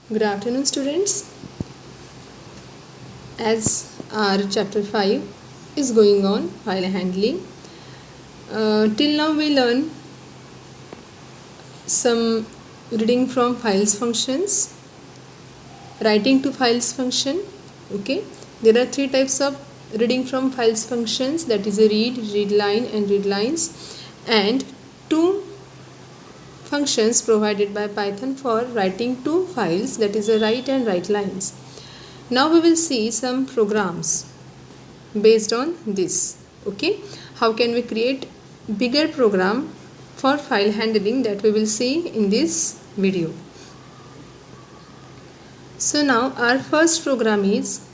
Good afternoon, students. As our chapter 5 is going on, file handling, till now we learn some reading from files functions, writing to files function. Okay, there are three types of reading from files functions, that is a read line and read lines, and two functions provided by Python for writing to files, that is a write and write lines. Now we will see some programs based on this. Okay, how can we create bigger program for file handling, that we will see in this video. So now our first program is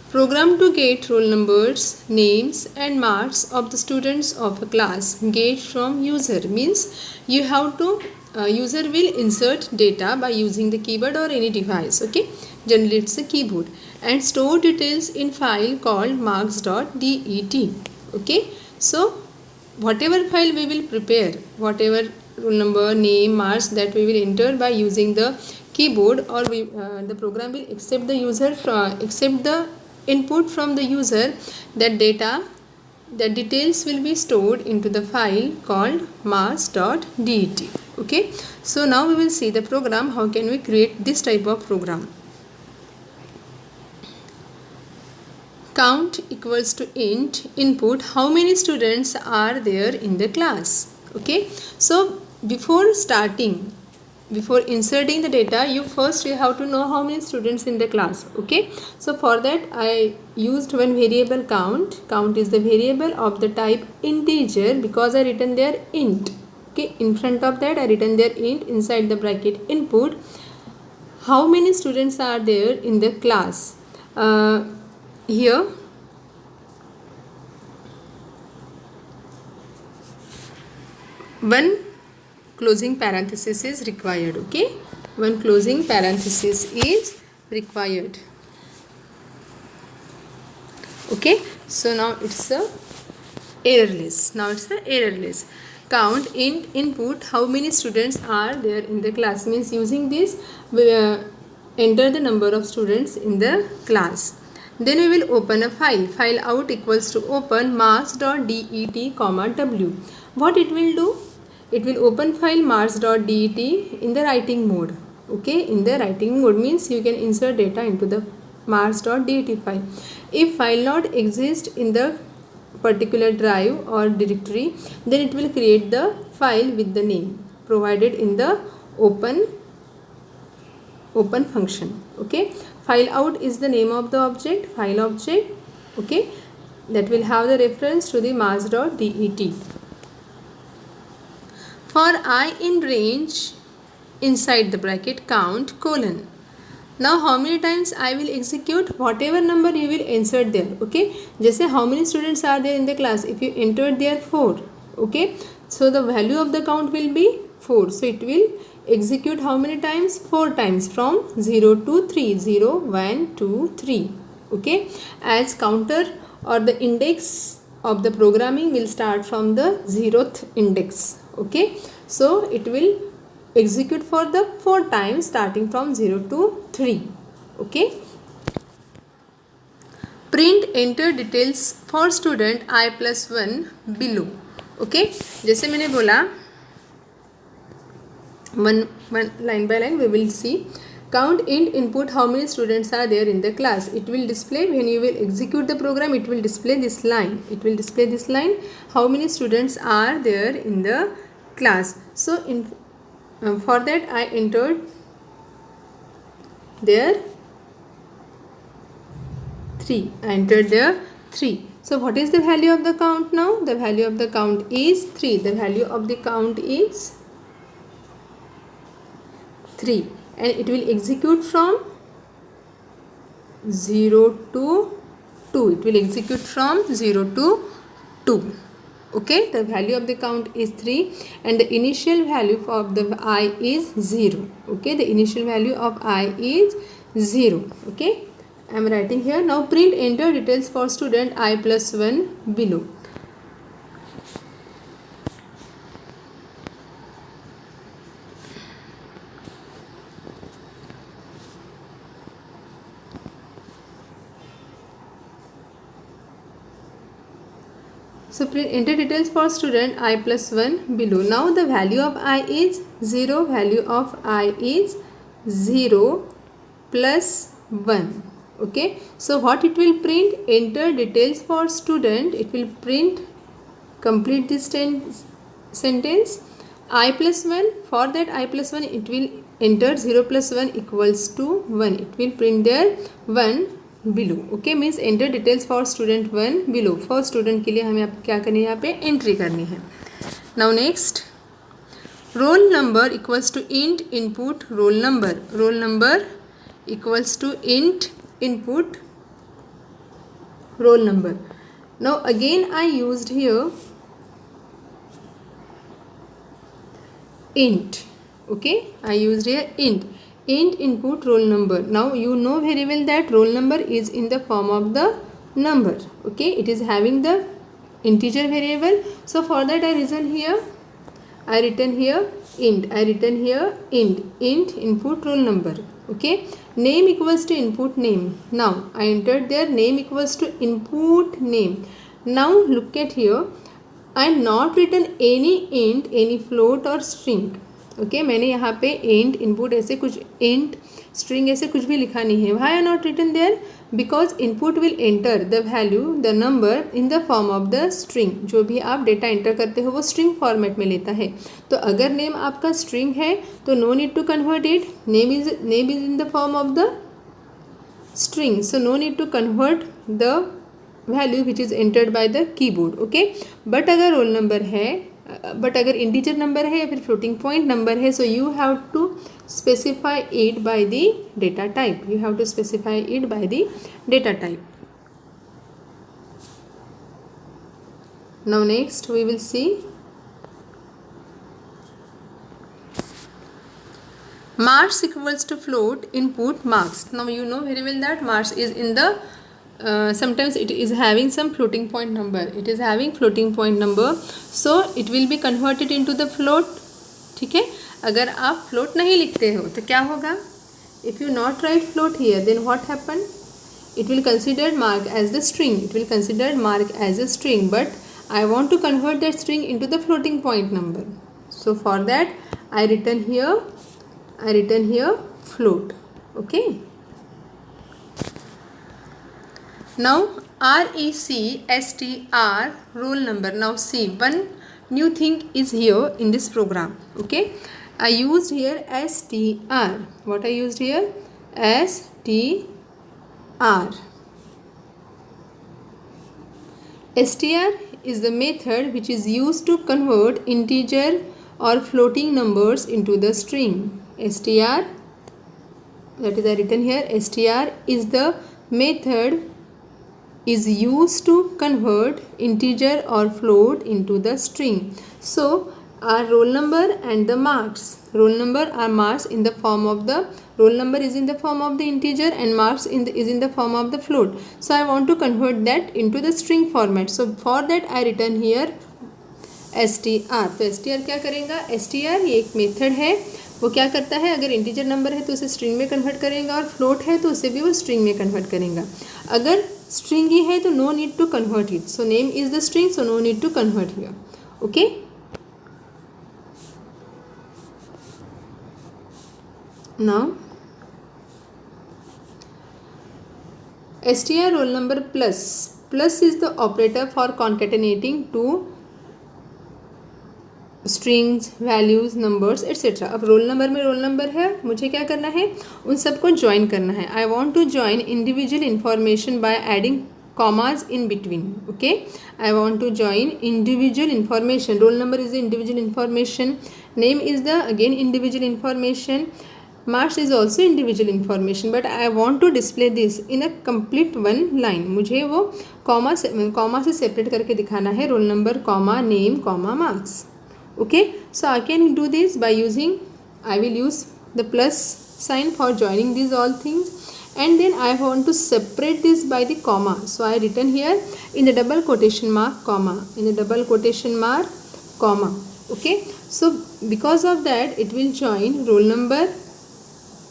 program to get roll numbers, names and marks of the students of a class. Get from user means you have to user will insert data by using the keyboard or any device. Okay, generally it's a keyboard, and store details in file called marks.det. Okay, so whatever file we will prepare, whatever roll number, name, marks that we will enter by using the keyboard, or the program will accept the user accept the input from the user, that data, the details will be stored into the file called marks.det. Okay, so now we will see the program, how can we create this type of program. Count equals to int input how many students are there in the class. Okay, so before inserting the data, you have to know how many students in the class. Okay, so for that I used one variable count. Count is the variable of the type integer, because I written there int. Okay, in front of that I written there int, inside the bracket input how many students are there in the class. Here one closing parenthesis is required. Okay, one closing parenthesis is required. Okay, so now it's a errorless. Count int input how many students are there in the class means using this we enter the number of students in the class. Then we will open a file out equals to open marks.det comma w. What it will do, it will open file marks.det in the writing mode. Okay, in the writing mode means you can insert data into the marks.det file. If file not exist in the particular drive or directory, then it will create the file with the name provided in the open function. Okay, file out is the name of the object, file object. Okay, that will have the reference to the marks.det. For I in range inside the bracket count colon. Now how many times I will execute, whatever number you will insert there. Okay, जैसे how many students are there in the class, if you entered there 4. Okay, so the value of the count will be 4, so it will execute how many times, 4 times, from 0 to 3, 0 1 2 3. Okay, as counter or the index of the programming will start from the 0th index. Okay, so it will execute for the 4 times starting from 0 to 3. Okay, print enter details for student I+1 below. Okay, जैसे मैंने बोला one line by line we will see. Count int input how many students are there in the class. It will display when you will execute the program, it will display this line. It will display this line, how many students are there in the class. So in for that I entered there 3. I entered there 3. So what is the value of the count now? The value of the count is 3. The value of the count is 3, and it will execute from 0 to 2. It will execute from 0 to 2. Okay, the value of the count is 3 and the initial value of the I is 0. Okay, the initial value of I is 0. Okay, I am writing here. Now print enter details for student I+1 below. So enter details for student I plus 1 below. Now the value of I is 0, value of I is 0 plus 1. Okay, so what it will print? Enter details for student. It will print, complete this sentence, I plus 1. For that I plus 1 it will enter 0 plus 1 equals to 1. It will print there 1 below. Okay, means enter details for student 1 below. For student के लिए हमें आप क्या करनी है, यहाँ पे entry करनी है. Now next, roll number equals to int input roll number. Roll number equals to int input roll number. Now again I used here int. Okay, I used here int input roll number. Now you know very well that roll number is in the form of the number. Okay, it is having the integer variable. So for that I written here int input roll number. Okay, name equals to input name. Now I entered there name equals to input name. Now look at here, I not written any int, any float or string. Okay, मैंने यहाँ पे int input ऐसे कुछ int string ऐसे कुछ भी लिखा नहीं है. Why I not written there? Because input will enter the value, the number in the form of the string. जो भी आप डेटा एंटर करते हो वो string फॉर्मेट में लेता है. तो अगर नेम आपका string है तो no need to convert it. Name is in the form of the string, so no need to convert the value which is entered by the keyboard. Okay, but अगर roll number है, but अगर integer number है या फिर floating point number है, so you have to specify it by the data type. You have to specify it by the data type. Now next we will see marks equals to float input marks. Now you know very well that marks is in the sometimes it is having some floating point number. It is having floating point number, so it will be converted into the float. ठीक है, अगर आप float नहीं लिखते हो तो क्या होगा? If you not write float here, then what happen? It will considered mark as the string. It will considered mark as a string, but I want to convert that string into the floating point number. So for that I written here float. Okay. Now RECSTR roll number. Now see, one new thing is here in this program. Okay, I used here str. What I used here? str. str is the method which is used to convert integer or floating numbers into the string. str, that is I written here, str is the method is used to convert integer or float into the string. So our roll number and the marks, roll number are marks in the form of the, roll number is in the form of the integer and marks is in the form of the float. So I want to convert that into the string format. So for that I written here str. तो str क्या करेगा? str ये एक method है, वो क्या करता है, अगर इंटीजर नंबर है तो उसे स्ट्रिंग में कन्वर्ट करेगा और फ्लोट है तो उसे भी वो स्ट्रिंग में कन्वर्ट करेगा. अगर स्ट्रिंग ही है तो no need to convert it. So name is the string, so no need to convert here. Okay, now str roll number plus is the operator for concatenating two strings, values, numbers etcetera. अब roll number में roll number है, मुझे क्या करना है, उन सबको join करना है. I want to join individual information by adding commas in between. Okay, I want to join individual information. Roll number is the individual information, name is the again individual information, marks is also individual information, but I want to display this in a complete one line. मुझे वो comma से separate करके दिखाना है. Roll number comma name comma marks. Okay, so I can do this by using, I will use the plus sign for joining these all things, and then I want to separate this by the comma. So I written here in the double quotation mark comma, in the double quotation mark comma. Okay, so because of that it will join roll number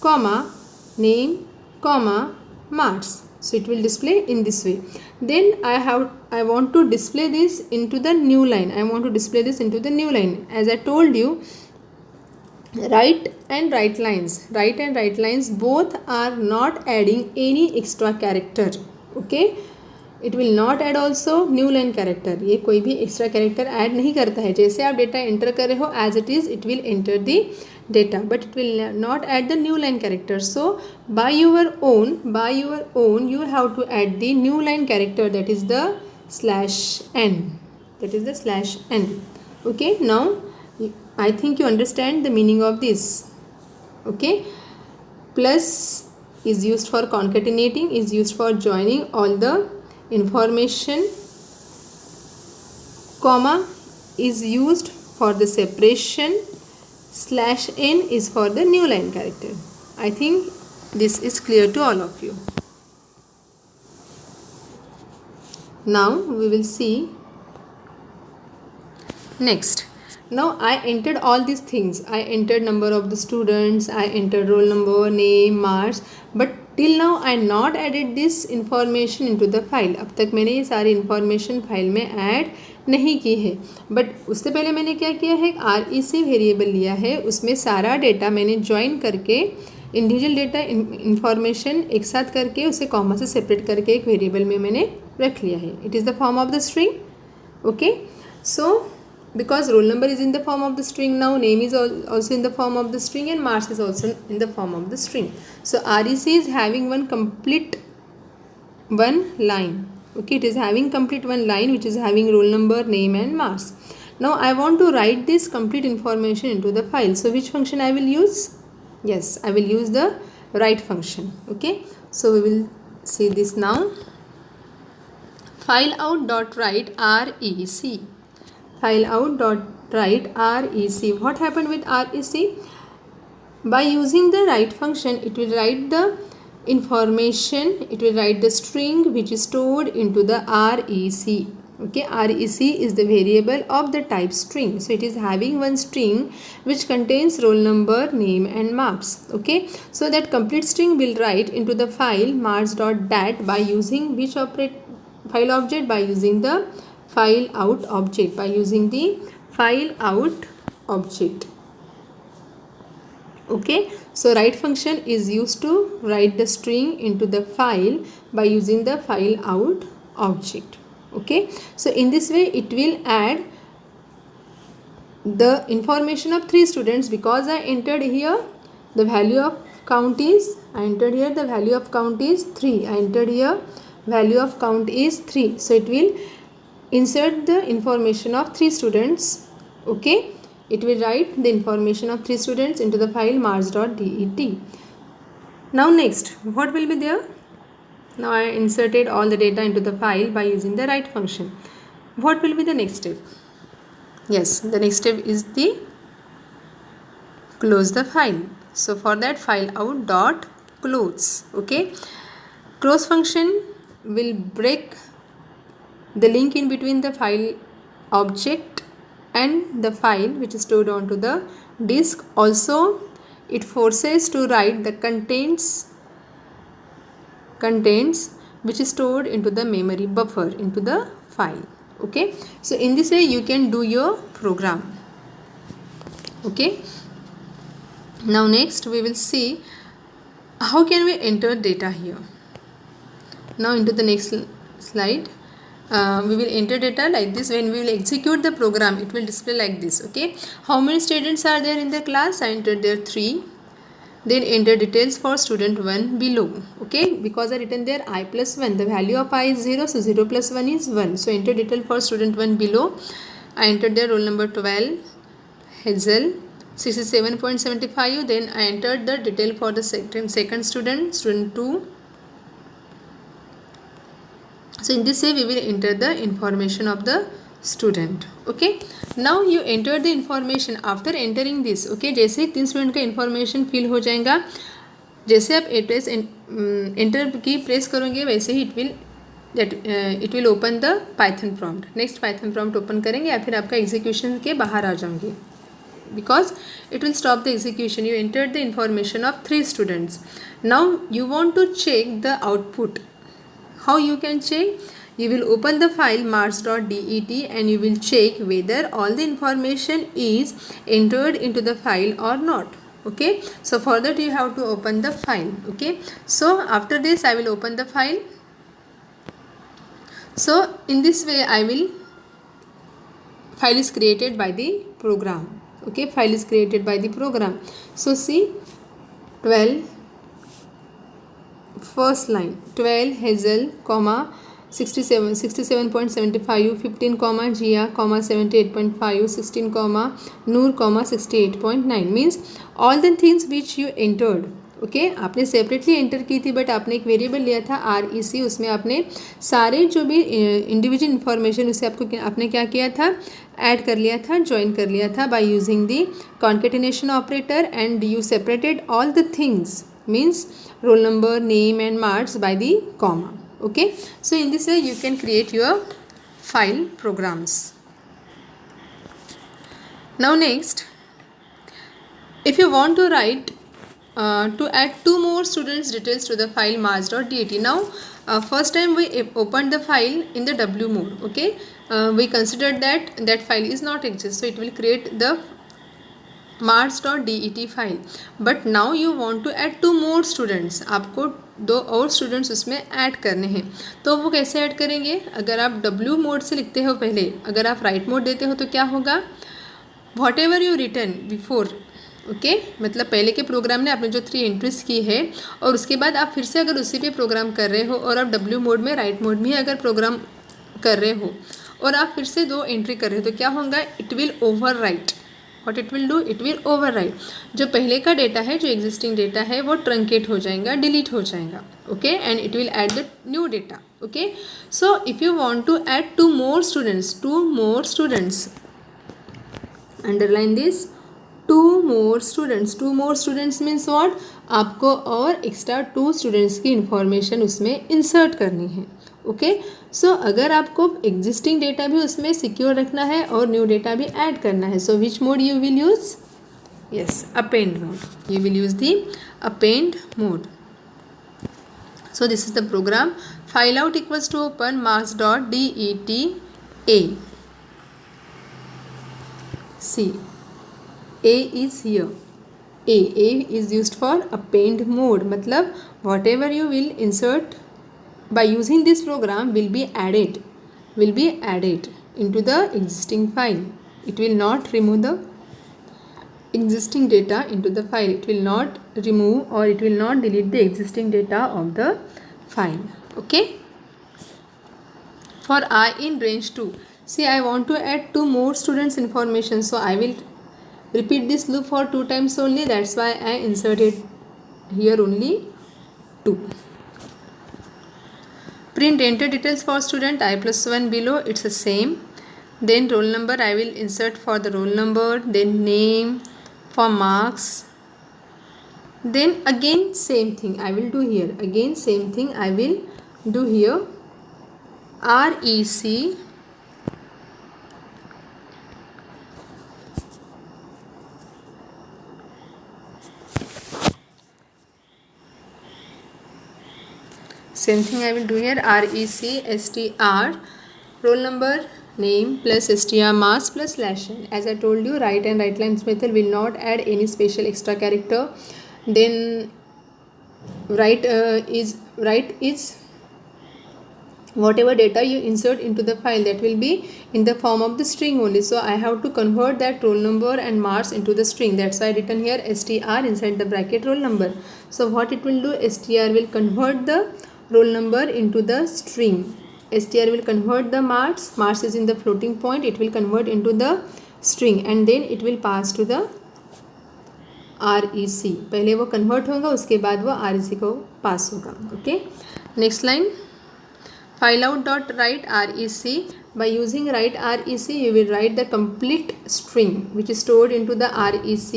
comma name comma marks. So it will display in this way. Then I want to display this into the new line. I want to display this into the new line. As I told you, right and right lines both are not adding any extra character. Okay, it will not add also new line character. ये कोई भी extra character add नहीं करता है. जैसे आप data enter कर रहे हो as it is, it will enter the data, but it will not add the new line character. So by your own you have to add the new line character, that is the /n. Okay, now I think you understand the meaning of this. Okay, plus is used for concatenating, is used for joining all the information. Comma is used for the separation. /n is for the new line character. I think this is clear to all of you. Now we will see next. Now I entered all these things. I entered number of the students, I entered roll number, name, marks, but till now I not added this information into the file. अब तक मैंने ये सारी information file में add नहीं की है, but उससे पहले मैंने क्या किया है, REC वेरिएबल लिया है, उसमें सारा डेटा मैंने ज्वाइन करके इंडिविजुअल डेटा इंफॉर्मेशन एक साथ करके उसे कॉमा से सेपरेट करके एक वेरिएबल में मैंने रख लिया है. It is the form of the string. Okay, so because roll number is in the form of the string, now name is also in the form of the string and marks is also in the form of the string. So REC is having one line. Okay, it is having complete one line which is having roll number, name and marks. Now I want to write this complete information into the file. So which function I will use? Yes, I will use the write function. Okay, so we will see this now. Fileout.write REC. Fileout.write REC. What happened with REC? By using the write function, it will write the information, it will write the string which is stored into the REC. Okay, REC is the variable of the type string. So it is having one string which contains roll number, name and marks. Okay, so that complete string will write into the file marks.dat by using which file object? By using the file out object. Okay, so write function is used to write the string into the file by using the file out object. Okay, so in this way it will add the information of 3 students, because I entered here the value of count is, I entered here the value of count is 3, I entered here value of count is 3, so it will insert the information of 3 students. Okay, it will write the information of 3 students into the file marks.det. Now next, what will be there? Now I inserted all the data into the file by using the write function. What will be the next step? Yes, the next step is the close the file. So for that, file out dot close. Okay, close function will break the link in between the file object and the file which is stored onto the disk. Also it forces to write the contents which is stored into the memory buffer into the file. Okay, so in this way you can do your program. Okay, now next we will see how can we enter data here. Now into the next slide, we will enter data like this. When we will execute the program, it will display like this. Okay, how many students are there in the class? I entered there 3. Then enter details for student 1 below. Okay, because I written there I plus 1, the value of I is 0, so 0 plus 1 is 1. So enter detail for student 1 below. I entered there roll number 12, Hazel, 67.75. Then I entered the detail for the second student 2. So in this way we will enter the information of the student. Okay, now you enter the information. After entering this, okay, जैसे ही 3 student का information fill हो जाएगा, जैसे आप address enter की press करोगे वैसे ही it will open the Python prompt. Next Python prompt open करेंगे या फिर आपका execution के बाहर आ जाएंगे, because it will stop the execution. You entered the information of 3 students. Now you want to check the output. How you can check? You will open the file marks.det and you will check whether all the information is entered into the file or not. Okay, so for that you have to open the file. Okay, so after this I will open the file. So in this way file is created by the program. Okay, file is created by the program. So see, 12 first line 12 Hazel comma 67.75 15 comma Jia comma 78.5 16 comma Noor comma 68.9 means all the things which you entered. Okay आपने separately enter की थी, but आपने एक variable लिया था REC, उसमें आपने सारे जो भी इंडिविजुअल इन्फॉर्मेशन उसे आपने क्या किया था, ऐड कर लिया था, ज्वाइन कर लिया था by using the concatenation operator, and you separated all the things means roll number, name and marks by the comma. Okay, so in this way you can create your file programs. Now next, if you want to write to add two more students details to the file marks.dat. Now first time we opened the file in the W mode. Okay, we considered that file is not exist, so it will create the marks.det file. But now you want to add two more students, आपको दो और students उसमें add करने हैं. तो वो कैसे add करेंगे? अगर आप W मोड से लिखते हो पहले, अगर आप राइट मोड देते हो तो क्या होगा, what ever you return before. Okay, मतलब पहले के प्रोग्राम ने आपने जो 3 एंट्रीज की है और उसके बाद आप फिर से अगर उसी पे प्रोग्राम कर रहे हो और आप W मोड में राइट मोड में अगर प्रोग्राम कर रहे हो और आप फिर से 2 एंट्री कर रहे हो तो क्या होगा, it will over right. What it will do, it will overwrite. जो पहले का डेटा है, जो एग्जिस्टिंग डेटा है, वो ट्रंकेट हो जाएगा, डिलीट हो जाएगा. Okay, and it will add the new data. Okay, so if you want to add two more students, underline this, two more students means what, आपको और एक्स्ट्रा 2 स्टूडेंट्स की information उसमें इंसर्ट करनी है. ओके, सो अगर आपको एग्जिस्टिंग डेटा भी उसमें सिक्योर रखना है और न्यू डेटा भी ऐड करना है, so which mode you will use? Yes, append mode. You will use the append mode. So this is the program. File out equals to open marks.det A. See, A is here. A is used for append mode. मतलब whatever you will insert by using this program will be added into the existing file. It will not remove the existing data into the file. It will not remove or it will not delete the existing data of the file. Okay, for I in range 2, see, I want to add 2 more students information, so I will repeat this loop for 2 times only. That's why I inserted here only 2. Print enter details for student I+1 below, it's the same. Then roll number I will insert for the roll number, then name for marks, then again same thing I will do here, again same thing I will do here. REC same thing I will do here. REC STR roll number name plus str marks plus /n. As I told you, right and right lines method will not add any special extra character. Then right is whatever data you insert into the file, that will be in the form of the string only. So I have to convert that roll number and marks into the string. That's why I written here str inside the bracket roll number. So what it will do, str will convert the roll number into the string. str will convert the marks is in the floating point, it will convert into the string and then it will pass to the REC. पहले वो convert होगा, उसके बाद वो REC को pass होगा. Okay, next line, file out dot write REC. By using write REC, you will write the complete string which is stored into the REC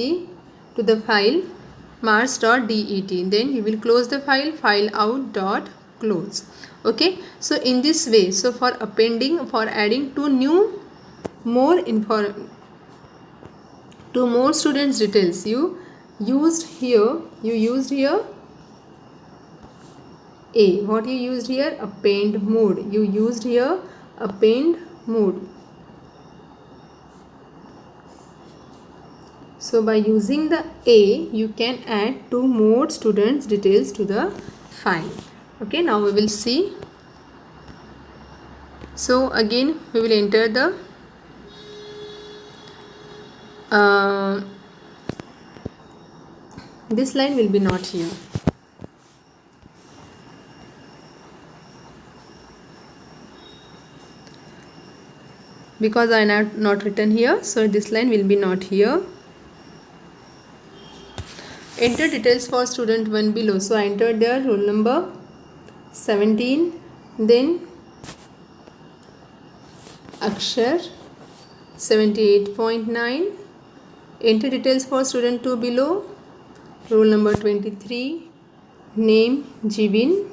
to the file marks.det. Then you will close the file out dot close. Okay, so in this way, so for appending, for adding two more students details, you used here A. What you used here? Append mode. You used here append mode. So by using the A, you can add 2 more students' details to the file. Okay, now we will see. So again we will enter the this line will be not here. Because I not written here, so this line will be not here. Enter details for student 1 below. So I entered their roll number 17, then Akshar 78.9. Enter details for student 2 below. Roll number 23. Name Jibin.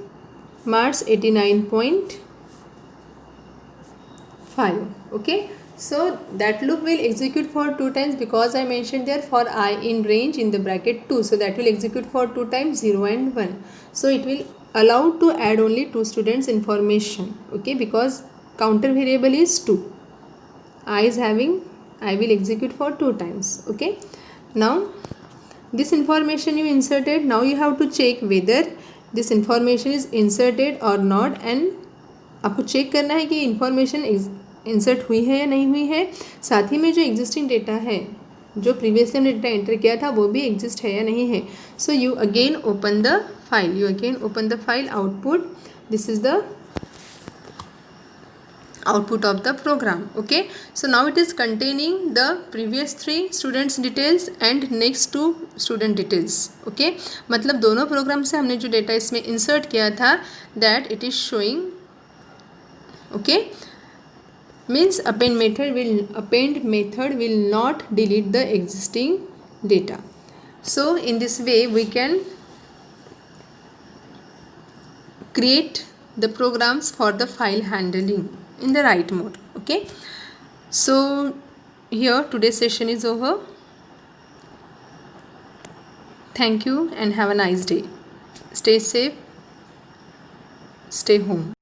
Marks 89.5. Okay. So that loop will execute for 2 times because I mentioned there for I in range in the bracket 2. So that will execute for 2 times 0 and 1. So it will allow to add only 2 students information. Okay, because counter variable is 2. I will execute for 2 times. Okay. Now this information you inserted. Now you have to check whether this information is inserted or not, and आपको check करना है कि information insert हुई है या नहीं हुई है. साथ ही में जो एग्जिस्टिंग डेटा है, जो प्रीवियसली हमने डेटा एंटर किया था, वो भी एग्जिस्ट है या नहीं है. So you again open the file output. This is the output of the program. Okay, so now it is containing the previous 3 students details and next 2 student details. Okay, मतलब दोनों प्रोग्राम से हमने जो data इसमें insert किया था, that it is showing. Okay, means append method will not delete the existing data. So in this way we can create the programs for the file handling in the right mode. Okay, so here today's session is over. Thank you and have a nice day. Stay safe, stay home.